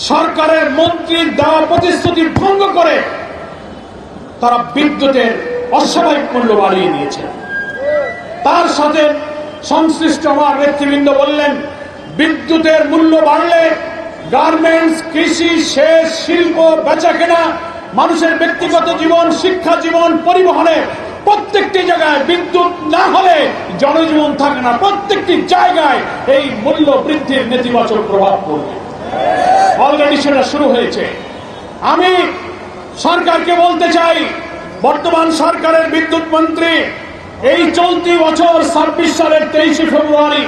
সরকারের মন্ত্রীর দেওয়া প্রতিশ্রুতি ভঙ্গ করে তারা বিদ্যুতের অস্বাভাবিক মূল্য বাড়িয়ে দিয়েছে। তার সাথে সংশ্লিষ্ট আমার নেতৃবৃন্দ বললেন, বিদ্যুতের মূল্য বাড়লে গার্মেন্টস, কৃষি, সেচ, শিল্প, বেচাকেনা, মানুষের ব্যক্তিগত জীবন, শিক্ষা জীবন, পরিবহনে প্রত্যেকটি জায়গায় বিদ্যুৎ না হলে জনজীবন থাকে না। প্রত্যেকটি জায়গায় এই মূল্য বৃদ্ধির নেতিবাচক প্রভাব পড়বে। অলরেডি সেটা শুরু হয়েছে। আমি সরকারকে বলতে চাই, বর্তমান সরকারের বিদ্যুৎ মন্ত্রী এই চলতি বছর 26 সালের 23 ফেব্রুয়ারি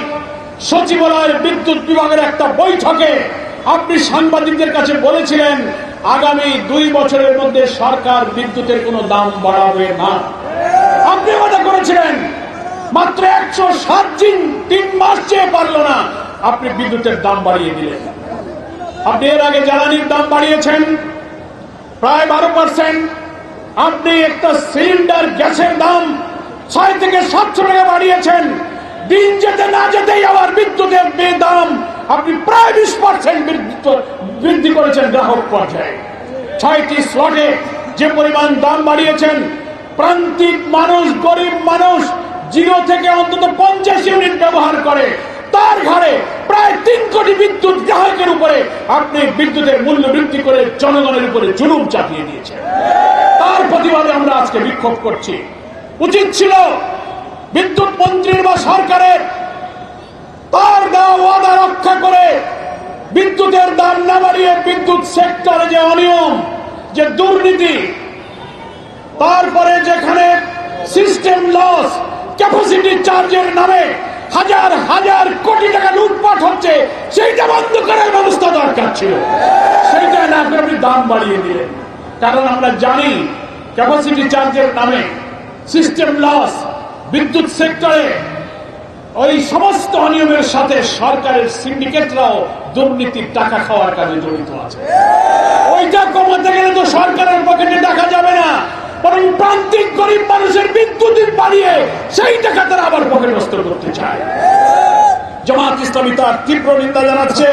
সচিবালয়ের বিদ্যুৎ বিভাগের একটা বৈঠকে আপনি সাংবাদিকদের কাছে বলেছিলেন আগামী 2 বছরের মধ্যে সরকার বিদ্যুতের কোনো দাম বাড়াবে না। আপনি ওটা করেছিলেন, মাত্র 107 দিন 3 মাস চেয়ে পারলো না, আপনি বিদ্যুতের দাম বাড়িয়ে দিলেন। আপনি এর আগে জ্বালানির দাম বাড়িয়েছেন প্রায় 12%। আপনি একটা সিলিন্ডার গ্যাসের দাম 6 থেকে 700 টাকা বাড়িয়েছেন। দিন যেতে না যেতেই আবার বিদ্যুতের দাম আপনি প্রায় 20% বৃদ্ধি করেছেন গ্রাহক পর্যায়ে। 6টি স্লটে যে পরিমাণ দাম বাড়িয়েছেন, প্রান্তিক মানুষ, গরিব মানুষ 0 থেকে অন্তত 50 ইউনিট ব্যবহার করে, তার ঘরে প্রায় 3 কোটি বিদ্যুৎ গ্রাহকের উপরে আপনি বিদ্যুতের মূল্য বৃদ্ধি করে জনগণের উপরে জুলুম চাপিয়ে দিয়েছেন। তার প্রতিবাদে আমরা আজকে বিক্ষোভ করছি। উচিত ছিল বিদ্যুৎ মন্ত্রীর বা সরকারের তার দেওয়া ওয়াদা রক্ষা করে বিদ্যুতের দাম না বাড়িয়ে বিদ্যুৎ সেক্টরে যে অনিয়ম, যে দুর্নীতি, তারপরে যেখানে সিস্টেম লস, ক্যাপাসিটি চার্জের নামে হাজার হাজার কোটি টাকা লুটপাট হচ্ছে, সেইটা বন্ধ করার ব্যবস্থা দরকার ছিল। সেইটা না করে আপনি দাম বাড়িয়ে দিলেন। কারণ আমরা জানি ক্যাপাসিটি চার্জের নামে সিস্টেম লস, বিদ্যুৎ সেক্টরে ওই সমস্ত অনিয়মের সাথে সরকারের সিন্ডিকেটরাও দুর্নীতির টাকা খাওয়ার কাজে জড়িত আছে। ওইটা কমাতে গেলে তো সরকারের পকেটে টাকা যাবে না, বরং প্রান্তিক গরিব মানুষের বিদ্যুৎ বাড়িয়ে সেই টাকা তারা আবার পকেটস্থ করতে চায়। জামাত ইসলামী তার তীব্র নিন্দা জানাচ্ছে।